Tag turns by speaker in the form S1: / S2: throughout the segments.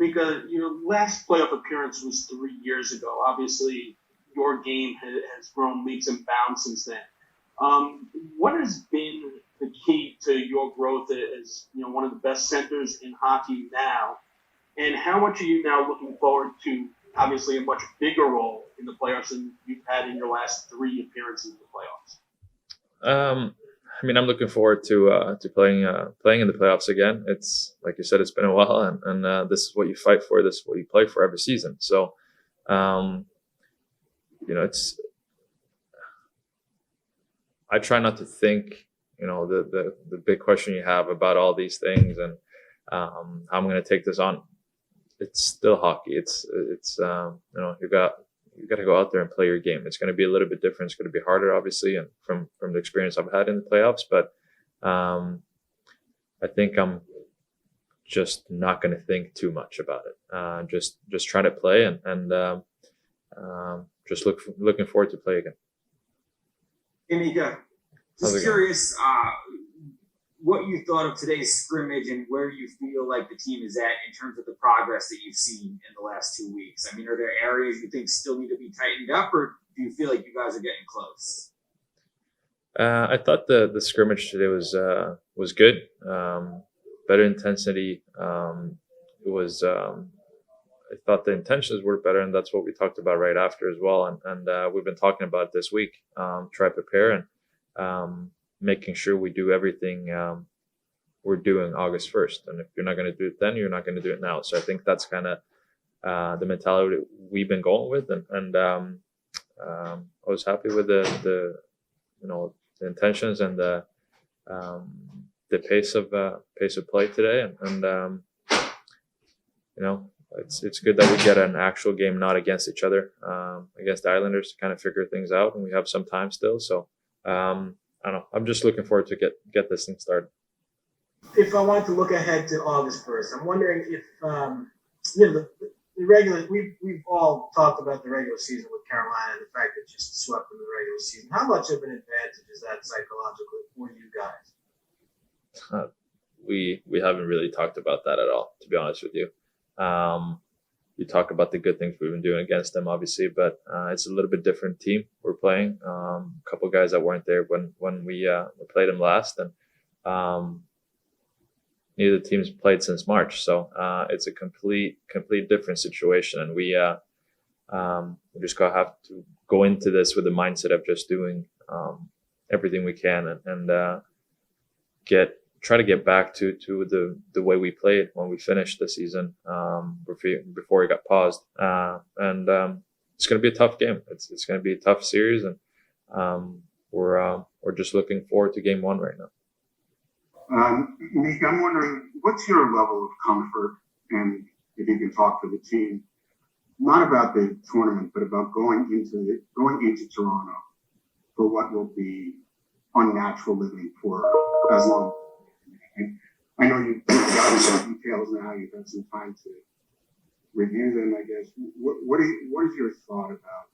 S1: Mika, your last playoff appearance was 3 years ago. Obviously, your game has grown leaps and bounds since then. What has been the key to your growth as one of the best centers in hockey now, and how much are you now looking forward to obviously a much bigger role in the playoffs than you've had in your last 3 appearances in the playoffs?
S2: I'm looking forward to playing in the playoffs again. It's like you said, it's been a while, and this is what you fight for. This is what you play for every season. So, it's. I try not to think, the big question you have about all these things and how I'm going to take this on. It's still hockey. It's you got to go out there and play your game. It's going to be a little bit different. It's going to be harder, obviously, and from the experience I've had in the playoffs. But I think I'm just not going to think too much about it. Just try to play and just looking forward to play again.
S3: Hey, Mika, just curious what you thought of today's scrimmage and where you feel like the team is at in terms of the progress that you've seen in the last 2 weeks. I mean, are there areas you think still need to be tightened up, or do you feel like you guys are getting close?
S2: I thought the scrimmage today was good. Better intensity. I thought the intentions were better, and that's what we talked about right after as well. And we've been talking about it this week. Try to prepare and making sure we do everything we're doing August 1st. And if you're not going to do it then, you're not going to do it now. So I think that's kind of the mentality we've been going with. And I was happy with the intentions and the pace of play today. And it's good that we get an actual game, not against each other, against the Islanders, to kind of figure things out, and we have some time still. So I don't know. I'm just looking forward to get this thing started.
S1: If I want to look ahead to August 1st, I'm wondering if the regular. We've all talked about the regular season with Carolina and the fact that you swept in the regular season. How much of an advantage is that psychologically for you guys?
S2: We haven't really talked about that at all, to be honest with you. You talk about the good things we've been doing against them, obviously, but it's a little bit different team we're playing. A couple of guys that weren't there when we played them last, and neither teams played since March, so it's a complete different situation, and we just have to go into this with the mindset of just doing everything we can and try to get back to the way we played when we finished the season before it got paused. And it's going to be a tough game. It's going to be a tough series, and we're just looking forward to game one right now.
S4: Mika, I'm wondering, what's your level of comfort, and if you can talk to the team, not about the tournament, but about going into Toronto for what will be unnatural living for as long. I know you've gotten some details now. You've had some time to review them, I guess. What is your thought about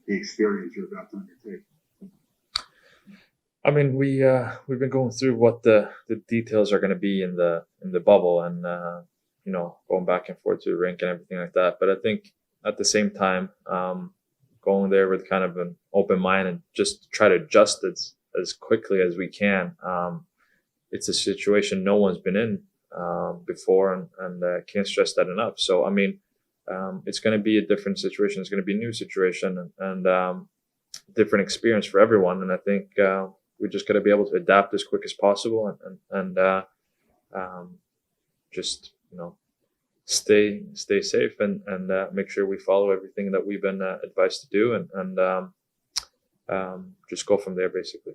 S4: the experience you're about to undertake?
S2: I mean, we've been going through what the details are going to be in the bubble, and going back and forth to the rink and everything like that. But I think at the same time, going there with kind of an open mind and just try to adjust it as quickly as we can. It's a situation no one's been in before, and can't stress that enough. So, I mean, it's going to be a different situation. It's going to be a new situation and different experience for everyone. And I think we just got to be able to adapt as quick as possible and just stay safe and make sure we follow everything that we've been advised to do and just go from there, basically.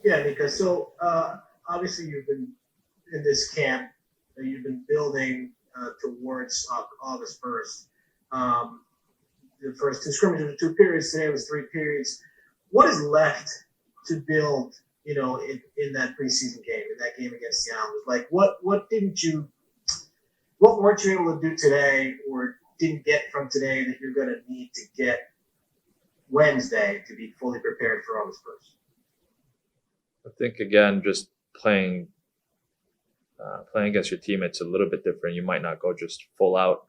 S1: Yeah, because obviously you've been in this camp that you've been building towards August 1st. The first two scrimmages were 2 periods. Today was 3 periods. What is left to build, in that preseason game, in that game against the Islanders? Like, what weren't you able to do today or didn't get from today that you're going to need to get Wednesday to be fully prepared for August 1st?
S2: I think, again, just playing playing against your teammates a little bit different. You might not go just full out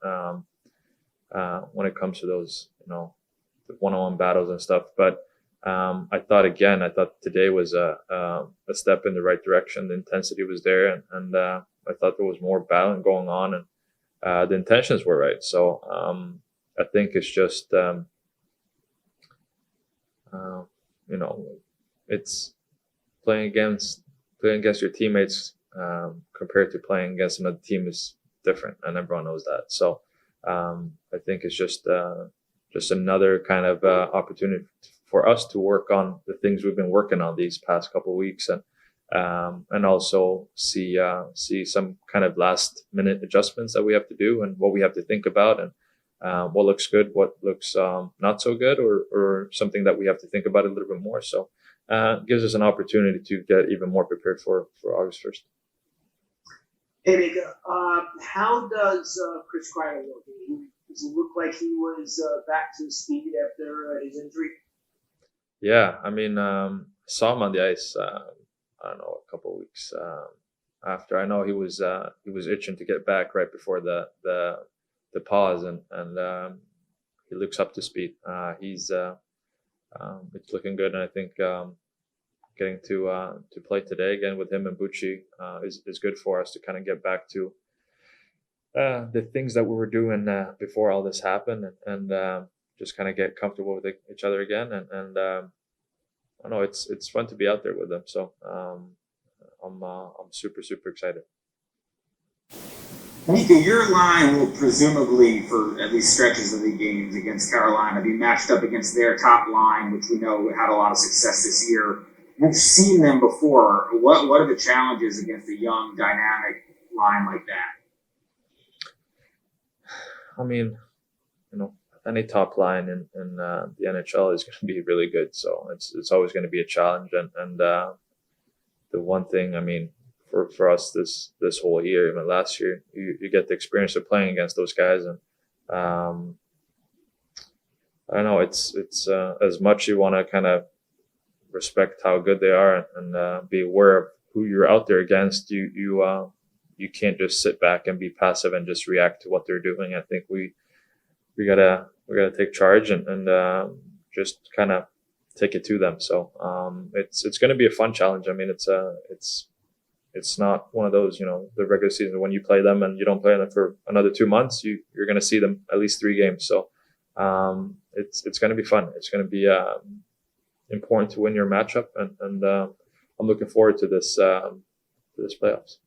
S2: when it comes to those, the one-on-one battles and stuff. But I thought today was a step in the right direction. The intensity was there, and I thought there was more battling going on, and the intentions were right. So I think it's just, it's playing against your teammates compared to playing against another team is different, and everyone knows that. So I think it's just another kind of opportunity for us to work on the things we've been working on these past couple of weeks, and also see some kind of last minute adjustments that we have to do, and what we have to think about, and what looks good, what looks not so good, or something that we have to think about a little bit more. So it gives us an opportunity to get even more prepared for August 1st.
S5: Hey, Mika, how does Chris Kreider look? Does it look like he was back to speed after his injury?
S2: Yeah, I mean, saw him on the ice. I don't know, a couple of weeks after. I know he was itching to get back right before the pause, and he looks up to speed. He's it's looking good, and I think getting to play today again with him and Bucci is good for us to kind of get back to the things that we were doing before all this happened, and just kind of get comfortable with each other again. And I know it's fun to be out there with them. So I'm super excited.
S3: Mika, your line will presumably, for at least stretches of the games against Carolina, be matched up against their top line, which we know had a lot of success this year. We've seen them before. What are the challenges against a young, dynamic line like that?
S2: I mean, any top line in the NHL is going to be really good. So it's always going to be a challenge. And the one thing, I mean, for us this whole year, even last year, you get the experience of playing against those guys, and I don't know, it's as much you want to kind of respect how good they are, and be aware of who you're out there against. You can't just sit back and be passive and just react to what they're doing. I think we gotta take charge and just kind of take it to them. So it's going to be a fun challenge. I mean, it's not one of those, the regular season when you play them and you don't play them for another 2 months, you're going to see them at least 3 games. So it's going to be fun. It's going to be important to win your matchup, and I'm looking forward to this playoffs.